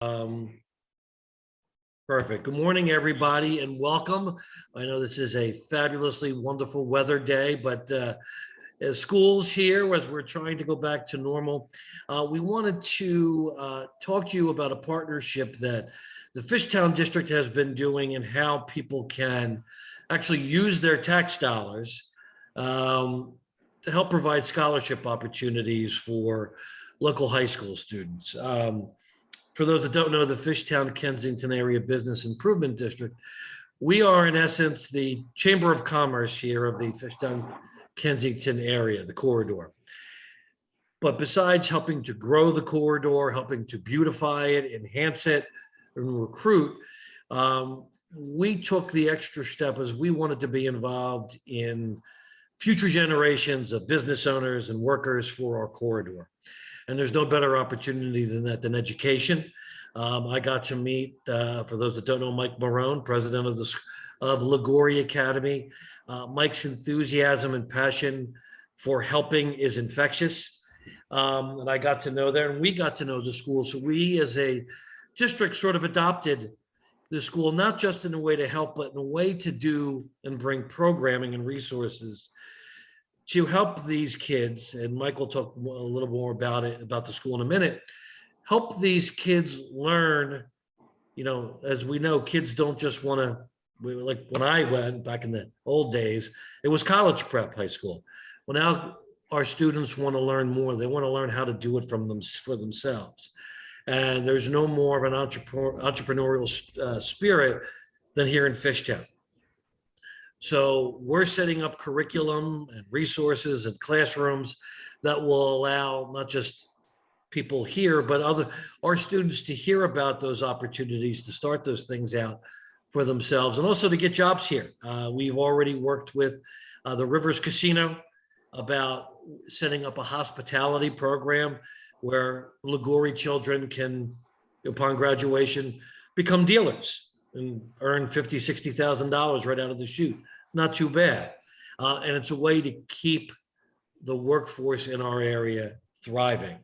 Um, Perfect. Good morning, everybody, and welcome. I know this is a fabulously wonderful weather day, but as school's here, as we're trying to go back to normal, we wanted to talk to you about a partnership that the Fishtown District has been doing and how people can actually use their tax dollars to help provide scholarship opportunities for local high school students. For those that don't know, the Fishtown Kensington Area Business Improvement District, we are in essence the Chamber of Commerce here of the Fishtown Kensington area, the corridor. But besides helping to grow the corridor, helping to beautify it, enhance it, and recruit, we took the extra step as we wanted to be involved in future generations of business owners and workers for our corridor. And there's no better opportunity than that, than education. I got to meet, for those that don't know, Mike Marone, president of Lugouri Academy. Mike's enthusiasm and passion for helping is infectious. And I got to know there, and we got to know the school. So we as a district sort of adopted the school, not just in a way to help, but in a way to do and bring programming and resources to help these kids, and Mike will talk a little more about it, about the school in a minute, help these kids learn, as we know, kids don't just want to, like when I went back in the old days, it was college prep high school. Well, now our students want to learn more. They want to learn how to do it for themselves. And there's no more of an entrepreneurial spirit than here in Fishtown. So we're setting up curriculum and resources and classrooms that will allow not just people here, but our students to hear about those opportunities, to start those things out for themselves, and also to get jobs here. We've already worked with the Rivers Casino about setting up a hospitality program where Lugouri children can, upon graduation, become dealers and earn $50,000, $60,000 right out of the chute. Not too bad. And it's a way to keep the workforce in our area thriving.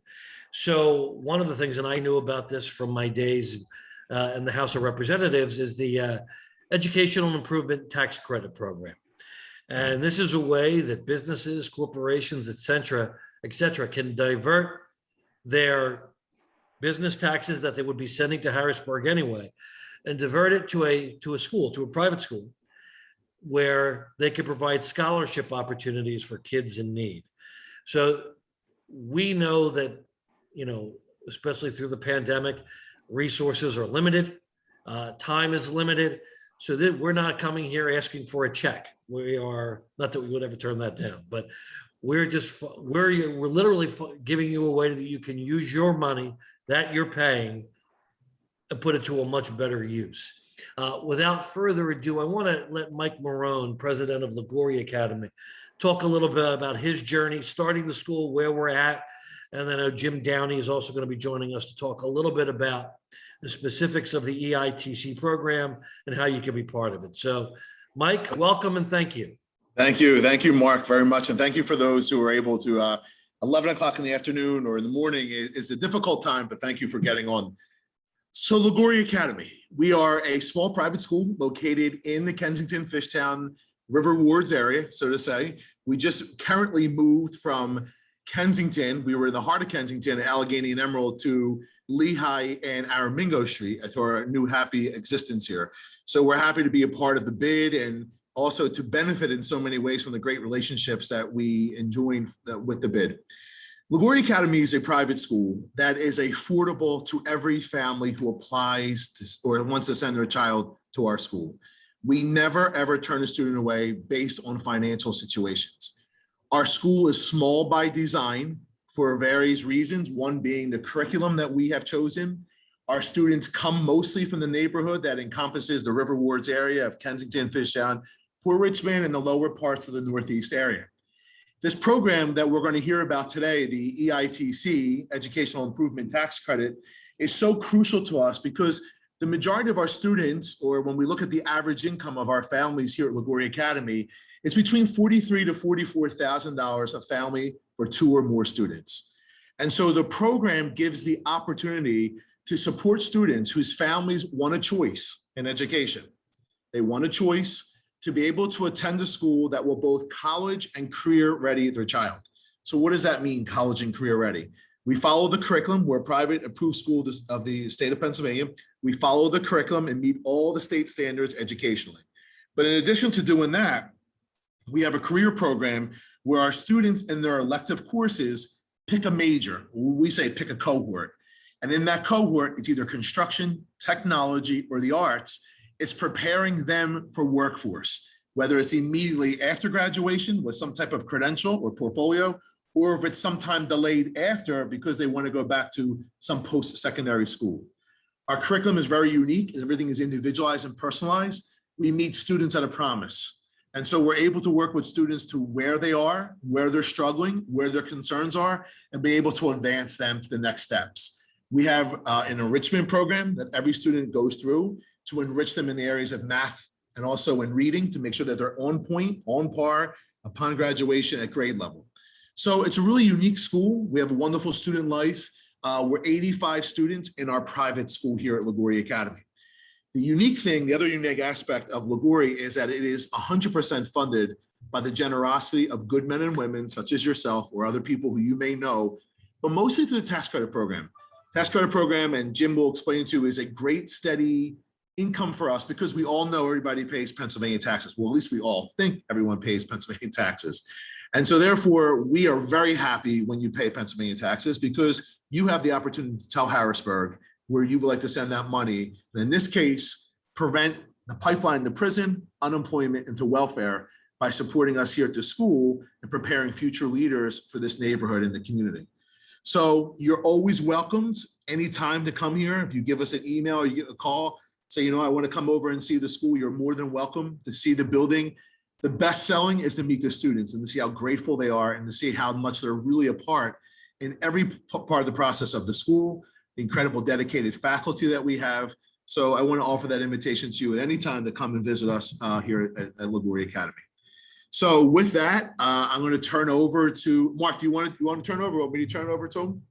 So one of the things, and I knew about this from my days in the House of Representatives, is the Educational Improvement Tax Credit Program. And this is a way that businesses, corporations, et cetera, can divert their business taxes that they would be sending to Harrisburg anyway, and divert it to a school, to a private school, where they could provide scholarship opportunities for kids in need. So we know that, especially through the pandemic, resources are limited, time is limited, so that we're not coming here asking for a check. We are, not that we would ever turn that down, but we're literally giving you a way that you can use your money that you're paying and put it to a much better use. Without further ado, I want to let Mike Marone, president of Laguardia Academy, talk a little bit about his journey, starting the school, where we're at. And then Jim Downey is also going to be joining us to talk a little bit about the specifics of the EITC program and how you can be part of it. So Mike, welcome and thank you. Thank you. Thank you, Mark, very much. And thank you for those who are able to, 11 o'clock in the afternoon or in the morning is a difficult time, but thank you for getting on. So Laguardia Academy, we are a small private school located in the Kensington, Fishtown, River Wards area, so to say. We just currently moved from Kensington. We were in the heart of Kensington, Allegheny and Emerald, to Lehigh and Aramingo Street, to our new happy existence here. So we're happy to be a part of the bid and also to benefit in so many ways from the great relationships that we enjoy with the bid. Laguardia Academy is a private school that is affordable to every family who applies to or wants to send their child to our school. We never, ever turn a student away based on financial situations. Our school is small by design for various reasons, one being the curriculum that we have chosen. Our students come mostly from the neighborhood that encompasses the River Wards area of Kensington, Fishtown, Port Richmond, and the lower parts of the Northeast area. This program that we're going to hear about today, the EITC, Educational Improvement Tax Credit, is so crucial to us because the majority of our students, or when we look at the average income of our families here at Laguardia Academy, it's between $43,000 to $44,000 a family for 2 or more students. And so the program gives the opportunity to support students whose families want a choice in education. They want a choice to be able to attend a school that will both college and career ready their child. So what does that mean, college and career ready? We follow the curriculum. We're a private approved school of the state of Pennsylvania. We follow the curriculum and meet all the state standards educationally. But in addition to doing that, we have a career program where our students in their elective courses pick a major. We say pick a cohort. And in that cohort, it's either construction, technology, or the arts. It's preparing them for workforce, whether it's immediately after graduation with some type of credential or portfolio, or if it's sometime delayed after because they want to go back to some post-secondary school. Our curriculum is very unique. Everything is individualized and personalized. We meet students at a promise. And so we're able to work with students to where they are, where they're struggling, where their concerns are, and be able to advance them to the next steps. We have an enrichment program that every student goes through to enrich them in the areas of math and also in reading to make sure that they're on point, on par upon graduation at grade level. So it's a really unique school. We have a wonderful student life. We're 85 students in our private school here at Laguardia Academy. The unique thing, the other unique aspect of Lugouri is that it is 100% funded by the generosity of good men and women such as yourself or other people who you may know, but mostly through the tax credit program. Tax credit program, and Jim will explain to you, is a great steady income for us because we all know everybody pays Pennsylvania taxes. Well, at least we all think everyone pays Pennsylvania taxes. And so therefore, we are very happy when you pay Pennsylvania taxes because you have the opportunity to tell Harrisburg where you would like to send that money. And in this case, prevent the pipeline to prison, unemployment, into welfare by supporting us here at the school and preparing future leaders for this neighborhood and the community. So you're always welcomed anytime to come here. If you give us an email or you get a call, say, I want to come over and see the school, you're more than welcome to see the building. The best selling is to meet the students and to see how grateful they are and to see how much they're really a part in every part of the process of the school, the incredible dedicated faculty that we have. So I want to offer that invitation to you at any time to come and visit us here at Laguardia Academy. So with that, I'm going to turn over to Mark. Do you want to turn over? Want me to turn it over to him?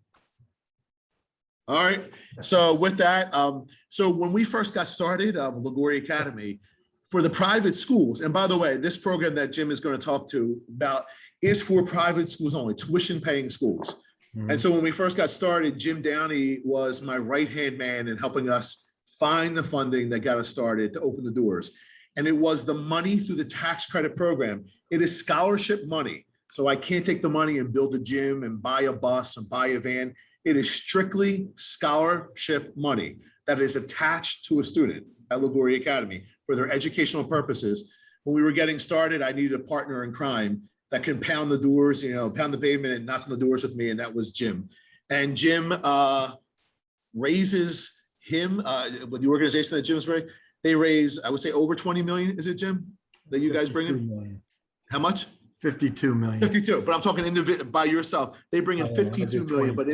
All right. So with that, so when we first got started, Laguardia Academy, for the private schools, and by the way, this program that Jim is going to talk to about is for private schools only, tuition-paying schools. And so when we first got started, Jim Downey was my right-hand man in helping us find the funding that got us started to open the doors. And it was the money through the tax credit program. It is scholarship money. So I can't take the money and build a gym and buy a bus and buy a van. It is strictly scholarship money that is attached to a student at Laguardia Academy for their educational purposes. When we were getting started, I needed a partner in crime that can pound the doors, pound the pavement and knock on the doors with me, and that was Jim. And Jim raises him with the organization that Jim's raised. They raise, I would say, over 20 million. Is it, Jim, that you guys bring in? Million. How much? 52 million. 52, but I'm talking by yourself. They bring in Oh, 52 million, but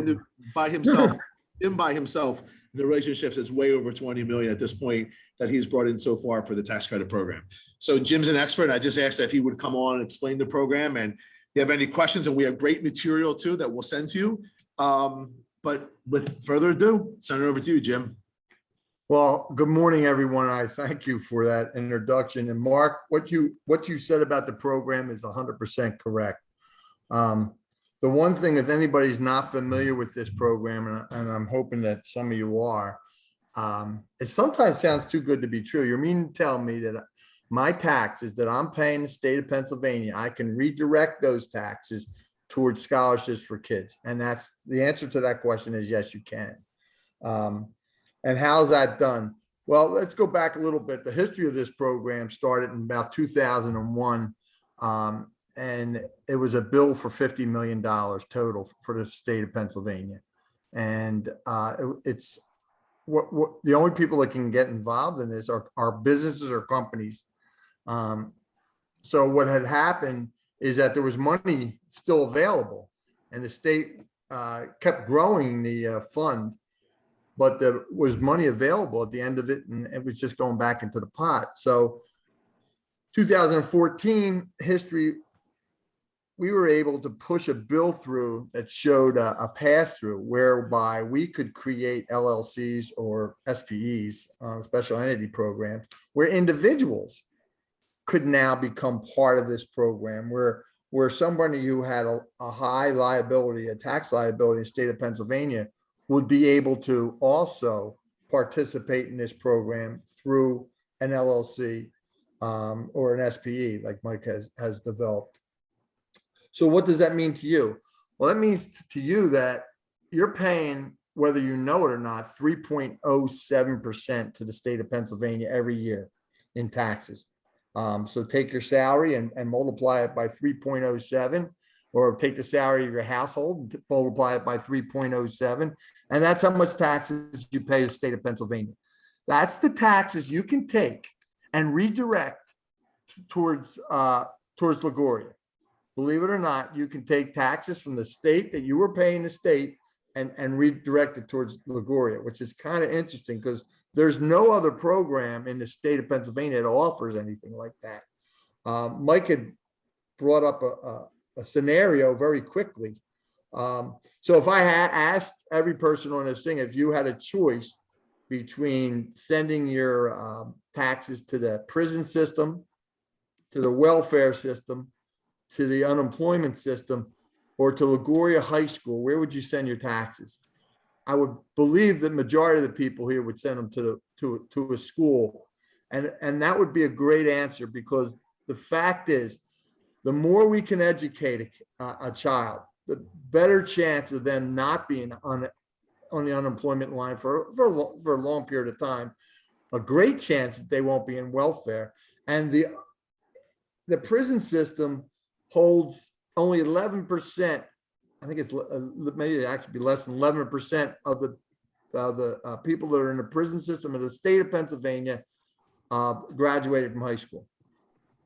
by himself, him by himself, the relationships is way over 20 million at this point that he's brought in so far for the tax credit program. So Jim's an expert. And I just asked if he would come on and explain the program. And if you have any questions, and we have great material too that we'll send to you. But with further ado, send it over to you, Jim. Well, good morning, everyone. I thank you for that introduction. And Mark, what you said about the program is 100% correct. The one thing, if anybody's not familiar with this program, and I'm hoping that some of you are, it sometimes sounds too good to be true. You mean to tell me that my taxes that I'm paying the state of Pennsylvania, I can redirect those taxes towards scholarships for kids? And that's the answer to that question is yes, you can. And how's that done? Well, let's go back a little bit. The history of this program started in about 2001. And it was a bill for $50 million total for the state of Pennsylvania. And it's what the only people that can get involved in this are businesses or companies. So what had happened is that there was money still available, and the state kept growing the fund, but there was money available at the end of it, and it was just going back into the pot. So 2014 history we were able to push a bill through that showed a pass-through whereby we could create LLCs or SPEs, special entity programs, where individuals could now become part of this program, where somebody who had a high liability, a tax liability in the state of Pennsylvania would be able to also participate in this program through an LLC or an SPE like Mike has developed. So what does that mean to you? Well, that means to you that you're paying, whether you know it or not, 3.07% to the state of Pennsylvania every year in taxes. So take your salary and multiply it by 3.07, or take the salary of your household, and multiply it by 3.07. And that's how much taxes you pay to the state of Pennsylvania. That's the taxes you can take and redirect towards Laguardia. Believe it or not, you can take taxes from the state that you were paying the state and redirect it towards Laguardia, which is kind of interesting because there's no other program in the state of Pennsylvania that offers anything like that. Mike had brought up a scenario very quickly. So if I had asked every person on this thing, if you had a choice between sending your taxes to the prison system, to the welfare system, to the unemployment system, or to Laguardia High School, where would you send your taxes? I would believe the majority of the people here would send them to a school. And that would be a great answer, because the fact is, the more we can educate a child, the better chance of them not being on the unemployment line for a long period of time, a great chance that they won't be in welfare. And the prison system holds only 11%. I think it's maybe actually be less than 11% of the people that are in the prison system in the state of Pennsylvania graduated from high school.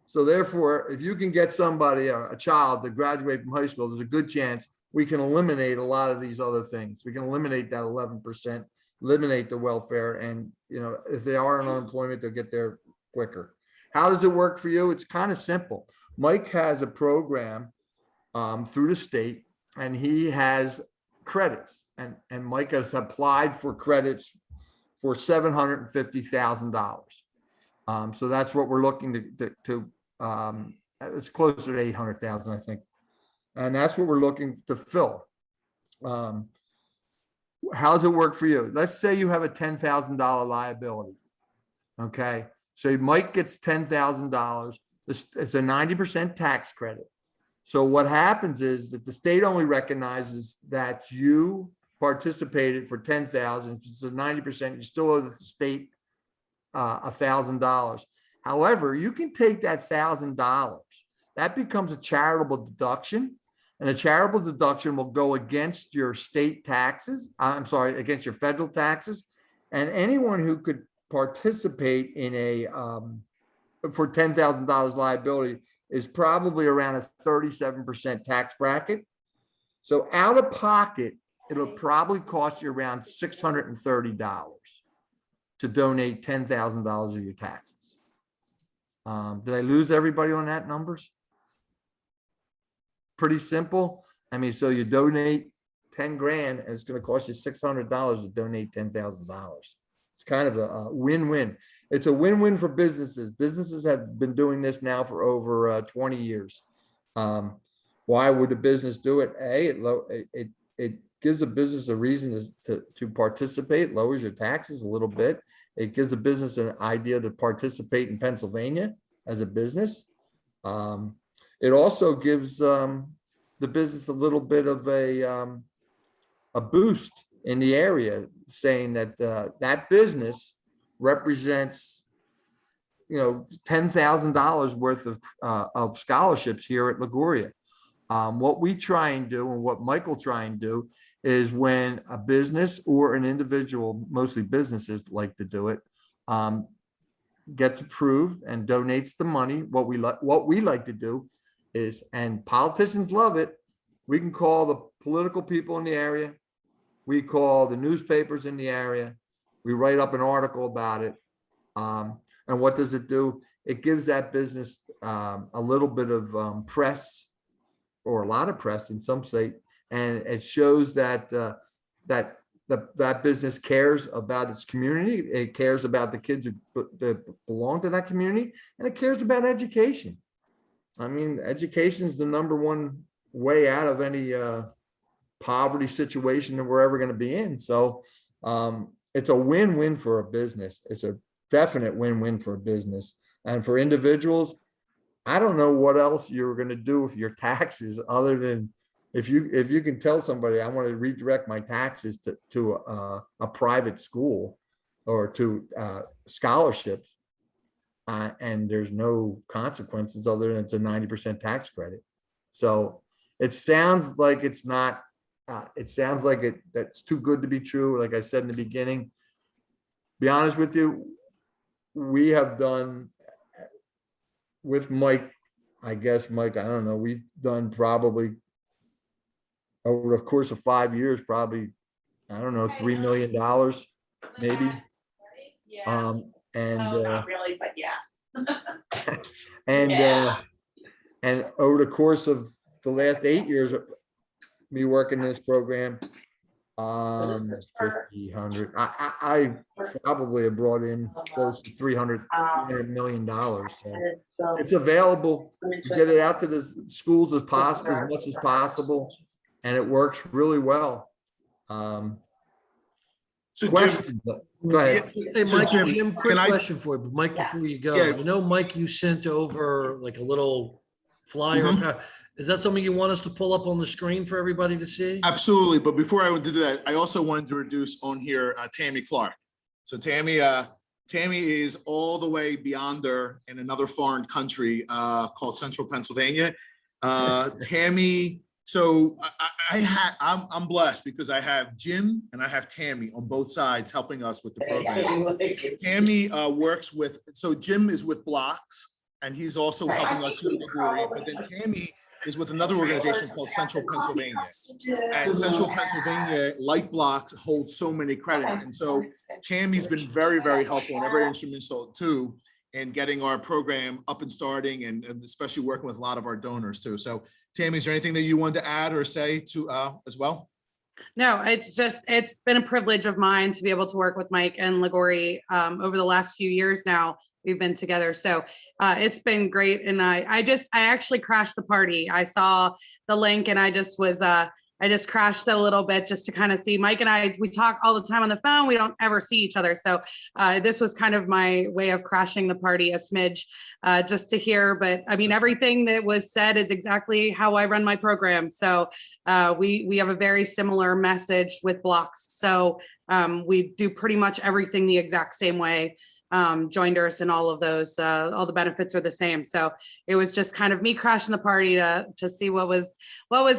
So therefore, if you can get somebody, a child, to graduate from high school, there's a good chance we can eliminate a lot of these other things. We can eliminate that 11%, eliminate the welfare, and if they are in unemployment, they'll get there quicker. How does it work for you? It's kind of simple. Mike has a program through the state, and he has credits, and Mike has applied for credits for $750,000. So that's what we're looking to it's closer to 800,000, I think. And that's what we're looking to fill. How does it work for you? Let's say you have a $10,000 liability. Okay. So Mike gets $10,000. It's a 90% tax credit. So what happens is that the state only recognizes that you participated for $10,000. So 90%, you still owe the state $1,000. However, you can take that $1,000. That becomes a charitable deduction, and a charitable deduction will go against your state taxes. I'm sorry, against your federal taxes. And anyone who could participate in for $10,000 liability is probably around a 37% tax bracket. So out of pocket, it'll probably cost you around $630 to donate $10,000 of your taxes. Did I lose everybody on that numbers? Pretty simple. I mean, so you donate 10 grand and it's going to cost you $600 to donate $10,000. It's kind of a win-win. It's a win-win for businesses. Businesses have been doing this now for over 20 years. Why would a business do it? It gives a business a reason to participate, lowers your taxes a little bit. It gives a business an idea to participate in Pennsylvania as a business. It also gives the business a little bit of a boost in the area, saying that that business represents, $10,000 worth of scholarships here at Laguardia. What we try and do, and what Michael try and do, is when a business or an individual, mostly businesses like to do it, gets approved and donates the money. What we like to do is, and politicians love it, we can call the political people in the area, we call the newspapers in the area, we write up an article about it. And what does it do? It gives that business a little bit of press or a lot of press in some state, and it shows that that business cares about its community. It cares about the kids that belong to that community, and it cares about education. I mean, education is the number one way out of any poverty situation that we're ever going to be in. So it's a win-win for a business. It's a definite win-win for a business, and for individuals. I don't know what else you're going to do with your taxes other than if you can tell somebody I want to redirect my taxes to a private school or to scholarships, and there's no consequences other than it's a 90% tax credit. So it sounds like it's not. It sounds like that's too good to be true. Like I said in the beginning, be honest with you, we have done with Mike. I guess Mike, I don't know. We've done probably over the course of 5 years, probably, I don't know, $3 million, maybe. Yeah. And Not really, but yeah. and Yeah. and over the course of the last 8 years, me working this program, 50, 100. I probably have brought in close to $300 million. So it's available. You get it out to the schools as possible, as much as possible, and it works really well. So Jim, Questions? Go ahead. Hey, So, Mike, Jim, Jim, quick can I- question for you, but Mike, before you go, Yeah. I know, Mike, you sent over like a little flyer. Mhm. Is that something you want us to pull up on the screen for everybody to see? Absolutely. But before I would do that, I also wanted to introduce on here Tammy Clark. So Tammy is all the way beyond her in another foreign country called Central Pennsylvania. Tammy, so I'm blessed because I have Jim and I have Tammy on both sides helping us with the program. Tammy works with, so Jim is with Blocks, and he's also helping us with Lugouri, but then Tammy is with another organization called Central Pennsylvania. And Central Pennsylvania, like Blocks, holds so many credits. And so Tammy's been very, very helpful and very instrumental too in getting our program up and starting, and especially working with a lot of our donors too. So Tammy, is there anything that you wanted to add or say to as well? No, it's been a privilege of mine to be able to work with Mike and Laguardia over the last few years now. We've been together. So it's been great. And I actually crashed the party. I saw the link and I just crashed a little bit just to kind of see. Mike and we talk all the time on the phone. We don't ever see each other. So this was kind of my way of crashing the party a smidge, just to hear. But I mean, everything that was said is exactly how I run my program. So we have a very similar message with Blocks. So we do pretty much everything the exact same way. Joiners and all of those, all the benefits are the same. So it was just kind of me crashing the party to see what was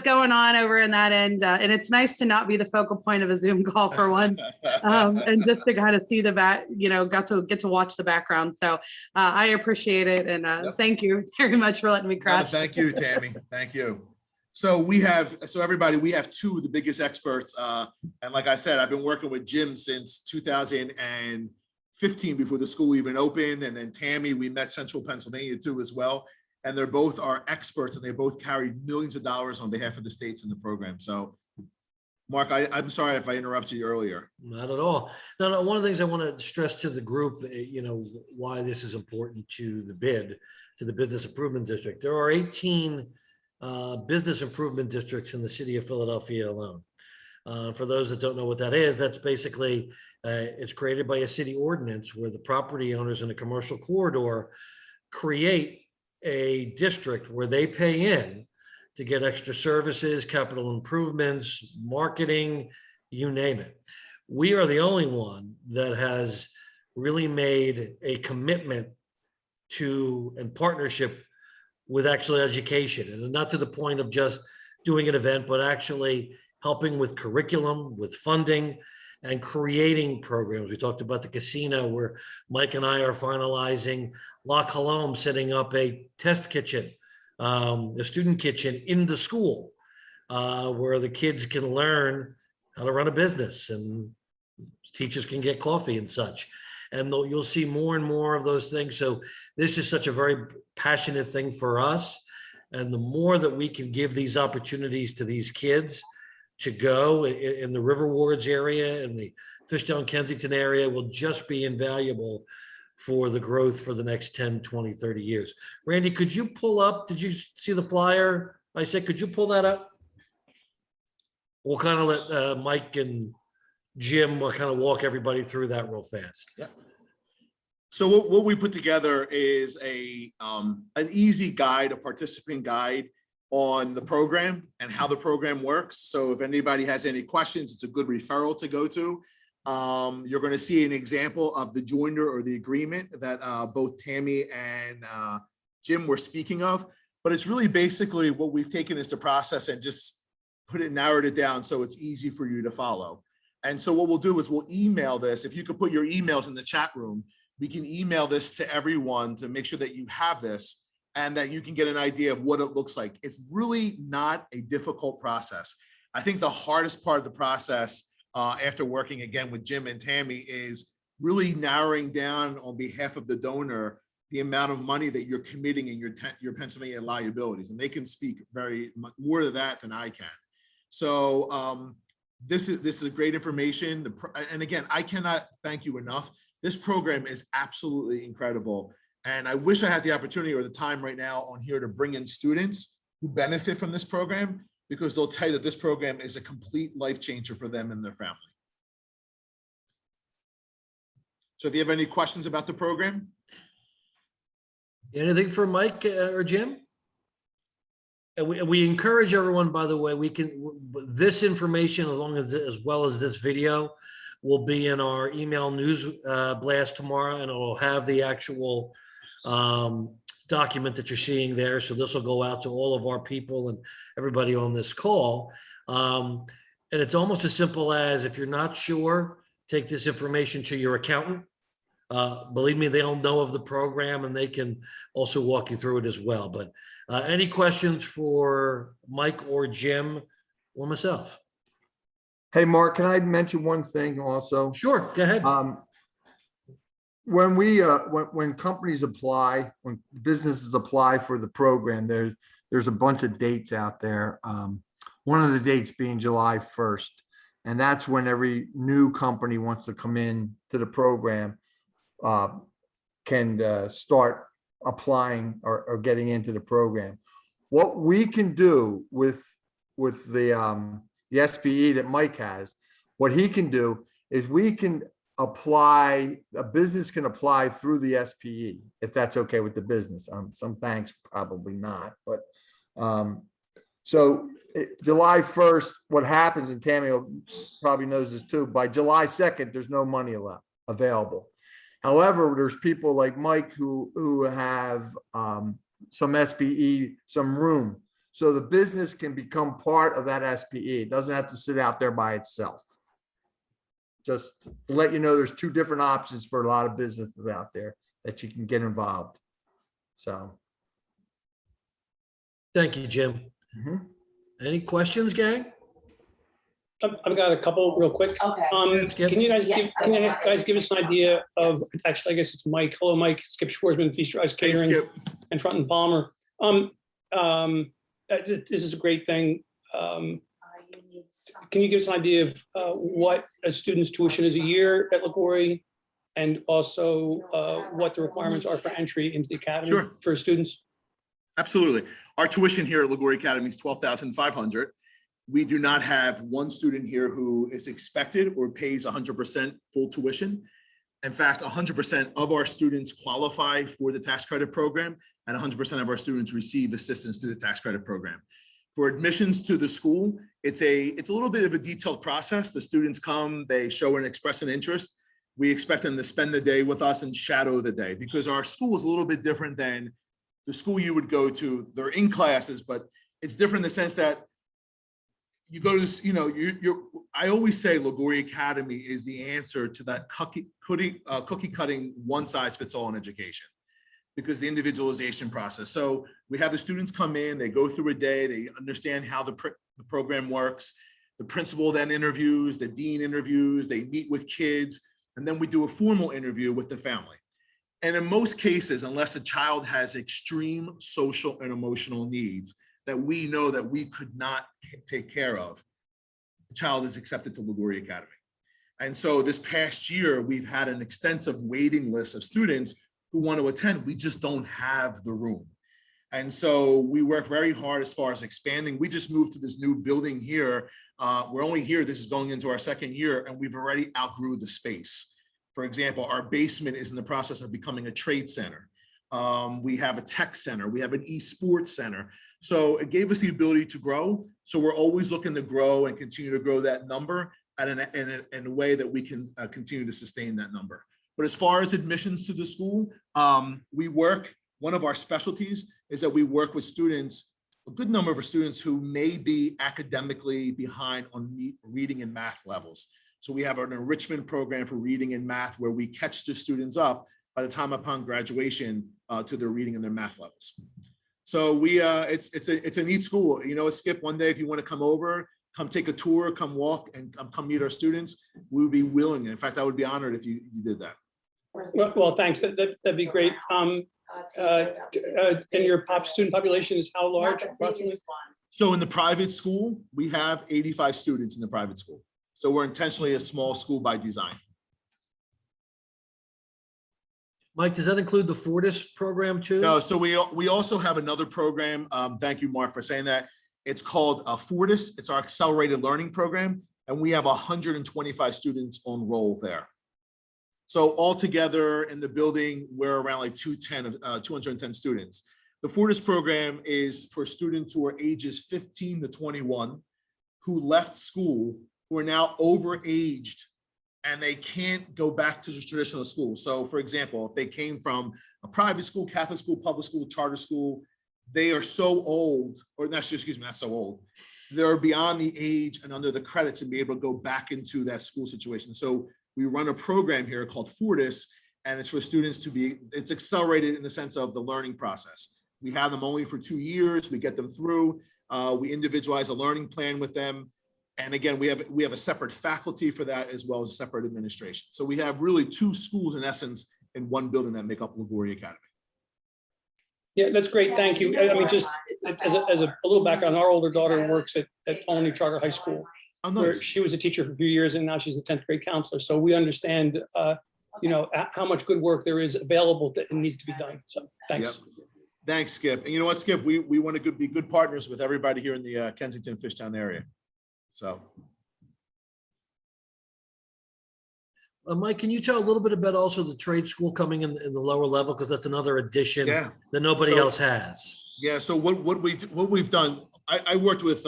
going on over in that end. And it's nice to not be the focal point of a Zoom call for one, and just to kind of see get to watch the background. So I appreciate it. And Thank you very much for letting me crash. Thank you, Tammy. Thank you. So everybody, we have two of the biggest experts. And like I said, I've been working with Jim since 2015 before the school even opened. And then Tammy, we met Central Pennsylvania too as well. And they're both our experts, and they both carry millions of dollars on behalf of the states in the program. So Mark, I'm sorry if I interrupted you earlier. Not at all. No, one of the things I want to stress to the group, why this is important to the bid, to the Business Improvement District. There are 18 business improvement districts in the city of Philadelphia alone. For those that don't know what that is, that's basically, it's created by a city ordinance where the property owners in a commercial corridor create a district where they pay in to get extra services, capital improvements, marketing, you name it. We are the only one that has really made a commitment to and partnership with actual education, and not to the point of just doing an event, but actually helping with curriculum, with funding, and creating programs. We talked about the casino where Mike and I are finalizing La Colombe, setting up a test kitchen, a student kitchen in the school, where the kids can learn how to run a business and teachers can get coffee and such. And you'll see more and more of those things. So this is such a very passionate thing for us. And the more that we can give these opportunities to these kids to go in the River Wards area and the Fishtown Kensington area will just be invaluable for the growth for the next 10, 20, 30 years. Randy, could you pull up, did you see the flyer? I said, could you pull that up? We'll kind of let Mike and Jim will kind of walk everybody through that real fast. Yeah. So what we put together is an easy guide, a participant guide on the program and how the program works. So if anybody has any questions, it's a good referral to go to. You're going to see an example of the joinder or the agreement that both Tammy and Jim were speaking of, but it's really basically what we've taken is the process and just narrowed it down so it's easy for you to follow. And so what we'll do is we'll email this. If you could put your emails in the chat room, we can email this to everyone to make sure that you have this and that you can get an idea of what it looks like. It's really not a difficult process. I think the hardest part of the process after working again with Jim and Tammy is really narrowing down on behalf of the donor the amount of money that you're committing in your Pennsylvania liabilities. And they can speak very much more to that than I can. So this is great information. And again, I cannot thank you enough. This program is absolutely incredible. And I wish I had the opportunity or the time right now on here to bring in students who benefit from this program, because they'll tell you that this program is a complete life changer for them and their family. So if you have any questions about the program. Anything for Mike or Jim? And we encourage everyone, by the way, this information, as well as this video, will be in our email news blast tomorrow, and it will have the actual document that you're seeing there. So this will go out to all of our people and everybody on this call. And it's almost as simple as, if you're not sure, take this information to your accountant. Believe me, they'll know of the program and they can also walk you through it as well. But any questions for Mike or Jim or myself? Hey, Mark, can I mention one thing also? Sure, go ahead. When we when companies apply, when businesses apply for the program, there's a bunch of dates out there. One of the dates being July 1st, and that's when every new company wants to come in to the program can start applying or getting into the program. What we can do with the SPE that Mike has, what he can do is we can apply, a business can apply through the SPE, if that's okay with the business. Some banks probably not, but so July 1st, what happens, and Tammy probably knows this too, by July 2nd, there's no money available. However, there's people like Mike who have some SPE, some room. So the business can become part of that SPE. It doesn't have to sit out there by itself. Just to let you know, there's two different options for a lot of businesses out there that you can get involved. So. Thank you, Jim. Any questions, gang? I've got a couple real quick. Okay. Skip. Can you guys Yes, give us an idea of, actually, I guess it's Mike. Hello, Mike. Skip Schwarzman, Feast Rise Hey, Catering, Skip. and Front and Palmer. This is a great thing. Can you give us an idea of what a student's tuition is a year at Laguardia, and also what the requirements are for entry into the academy Sure. for students? Absolutely. Our tuition here at Laguardia Academy is $12,500. We do not have one student here who is expected or pays 100% full tuition. In fact, 100% of our students qualify for the tax credit program, and 100% of our students receive assistance through the tax credit program. For admissions to the school, it's a little bit of a detailed process. The students come, they show and express an interest. We expect them to spend the day with us and shadow the day, because our school is a little bit different than the school you would go to. They're in classes, but it's different in the sense that you go to, I always say Laguardia Academy is the answer to that cookie cutting one size fits all in education, because the individualization process. So we have the students come in, they go through a day, they understand how the program works. The principal then interviews, the dean interviews, they meet with kids, and then we do a formal interview with the family. And in most cases, unless a child has extreme social and emotional needs that we know that we could not take care of, the child is accepted to Laguardia Academy. And so this past year, we've had an extensive waiting list of students who want to attend. We just don't have the room. And so we work very hard as far as expanding. We just moved to this new building here. We're only here, this is going into our second year, and we've already outgrew the space. For example, our basement is in the process of becoming a trade center. We have a tech center, we have an esports center. So it gave us the ability to grow. So we're always looking to grow and continue to grow that number in a way that we can continue to sustain that number. But as far as admissions to the school, one of our specialties is that we work with students, a good number of our students who may be academically behind on reading and math levels. So we have an enrichment program for reading and math where we catch the students up by the time upon graduation to their reading and their math levels. So it's a neat school. You know, Skip, one day if you want to come over, come take a tour, come walk, and come meet our students, we would be willing. In fact, I would be honored if you did that. Well, thanks. That'd be great. And your student population is how large approximately? So in the private school, we have 85 students in the private school. So we're intentionally a small school by design. Mike, does that include the Fortis program too? No, so we also have another program. Thank you, Mark, for saying that. It's called Fortis. It's our accelerated learning program, and we have 125 students on roll there. So altogether in the building, we're around like 210 students. The Fortis program is for students who are ages 15 to 21 who left school, who are now overaged, and they can't go back to the traditional school. So for example, if they came from a private school, Catholic school, public school, charter school, they are so old, or not so old, they're beyond the age and under the credits and be able to go back into that school situation. So we run a program here called Fortis, and it's for students it's accelerated in the sense of the learning process. We have them only for 2 years, we get them through, we individualize a learning plan with them. And again, we have a separate faculty for that as well as a separate administration. So we have really 2 schools in essence in one building that make up Laguardia Academy. Yeah, that's great. Thank you. I mean, just as a little background, our older daughter works at Olney Charter High School, where she was a teacher for a few years and now she's a 10th grade counselor. So we understand, you know, how much good work there is available that needs to be done. So thanks. Yep. Thanks, Skip. And you know what, Skip, we want to be good partners with everybody here in the Kensington Fishtown area. So. Mike, can you tell a little bit about also the trade school coming in the lower level? Because that's another addition that nobody else has. Yeah, so what we've done, I worked with,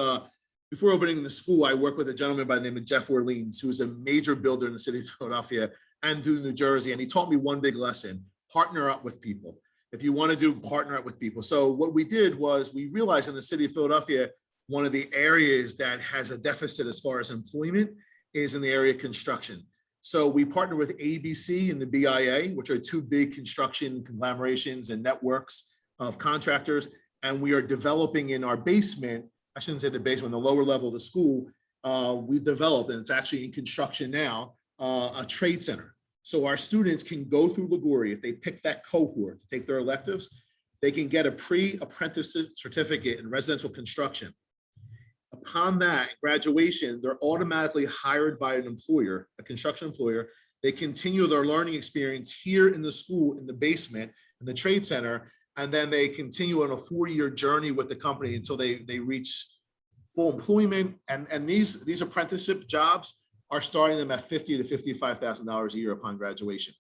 before opening the school, I worked with a gentleman by the name of Jeff Orleans, who is a major builder in the city of Philadelphia and through New Jersey. And he taught me one big lesson: partner up with people. If you want to partner up with people. So what we did was we realized in the city of Philadelphia, one of the areas that has a deficit as far as employment is in the area of construction. So we partnered with ABC and the BIA, which are 2 big construction conglomerations and networks of contractors. And we are developing in our basement, I shouldn't say the basement, the lower level of the school, we developed, and it's actually in construction now, a trade center. So our students can go through Lugouri. If they pick that cohort to take their electives, they can get a pre-apprenticeship certificate in residential construction. Upon that graduation, they're automatically hired by an employer, a construction employer. They continue their learning experience here in the school, in the basement, in the trade center, and then they continue on a 4-year journey with the company until they reach full employment. And these apprenticeship jobs are starting them at $50,000 to $55,000 a year upon graduation.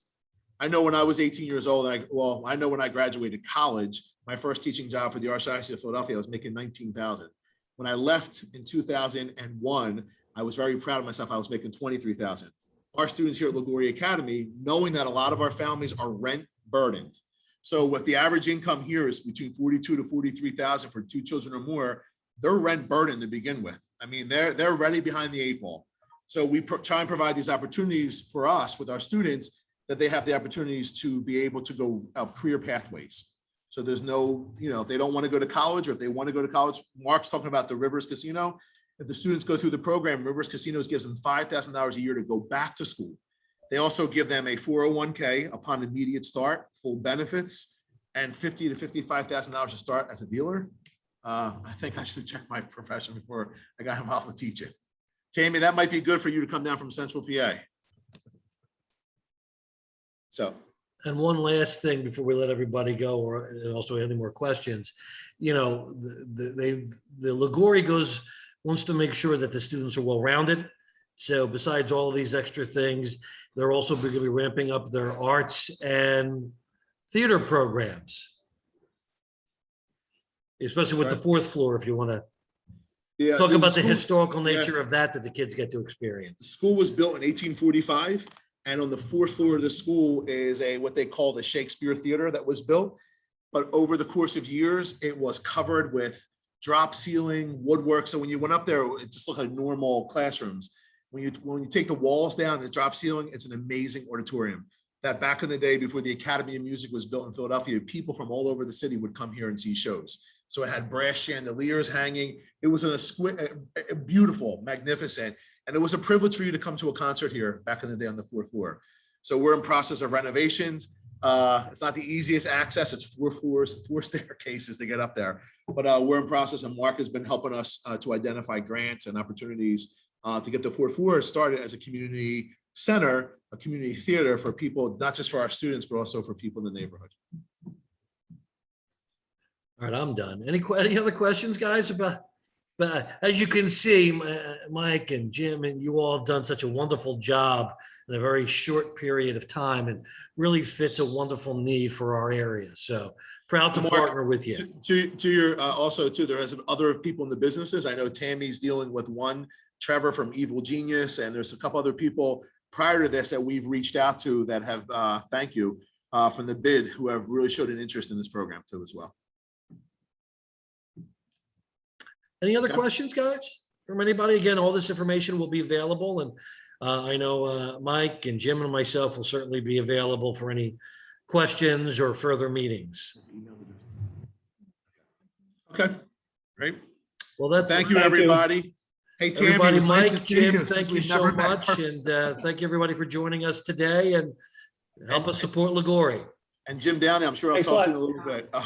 I know when I was 18 years old, I know when I graduated college, my first teaching job for the Archdiocese of Philadelphia, I was making $19,000. When I left in 2001, I was very proud of myself. I was making $23,000. Our students here at Laguardia Academy, knowing that a lot of our families are rent burdened. So if the average income here is between $42,000 to $43,000 for 2 children or more, they're rent burdened to begin with. I mean, they're already behind the 8 ball. So we try and provide these opportunities for us with our students, that they have the opportunities to be able to go career pathways. So there's no, if they don't want to go to college, or if they want to go to college, Mark's talking about the Rivers Casino. If the students go through the program, Rivers Casinos gives them $5,000 a year to go back to school. They also give them a 401k upon immediate start, full benefits, and $50,000 to $55,000 to start as a dealer. I think I should check my profession before I got involved with teaching. Tammy, that might be good for you to come down from Central PA. So. And one last thing before we let everybody go, or and also any more questions, you know, the Laguardia wants to make sure that the students are well-rounded. So besides all of these extra things, they're also going to be ramping up their arts and theater programs, especially with the fourth floor, if you want to talk about the historical nature of that the kids get to The experience. school was built in 1845, and on the fourth floor of the school is what they call the Shakespeare Theater that was built. But over the course of years, it was covered with drop ceiling, woodwork. So when you went up there, it just looked like normal classrooms. When you take the walls down and the drop ceiling, it's an amazing auditorium. That back in the day, before the Academy of Music was built in Philadelphia, people from all over the city would come here and see shows. So it had brass chandeliers hanging. It was beautiful, magnificent. And it was a privilege for you to come to a concert here back in the day on the fourth floor. So we're in process of renovations. It's not the easiest access. It's 4 floors, 4 staircases to get up there. But we're in process, and Mark has been helping us to identify grants and opportunities to get the 4th floor started as a community center, a community theater for people, not just for our students, but also for people in the neighborhood. All right, I'm done. Any other questions, guys? But as you can see, Mike and Jim and you all have done such a wonderful job in a very short period of time, and really fits a wonderful need for our area. So proud to Mark, partner with you. To your also too, there is other people in the businesses. I know Tammy's dealing with one, Trevor from Evil Genius, and there's a couple other people prior to this that we've reached out to that have thank you from the bid, who have really showed an interest in this program too as well. Any other Yeah. questions, guys, from anybody? Again, all this information will be available, and I know Mike and Jim and myself will certainly be available for any questions or further meetings. Okay, great. Well, that's Thank you, Thank you. everybody. Hey, Tammy, it everybody. was nice to Mike, see Jim, you since thank you we've so never met much, first. and thank you everybody for joining us today, and help us support Laguardia. And Jim Downey, I'm sure I'll Thanks a talk to you lot. in a little bit.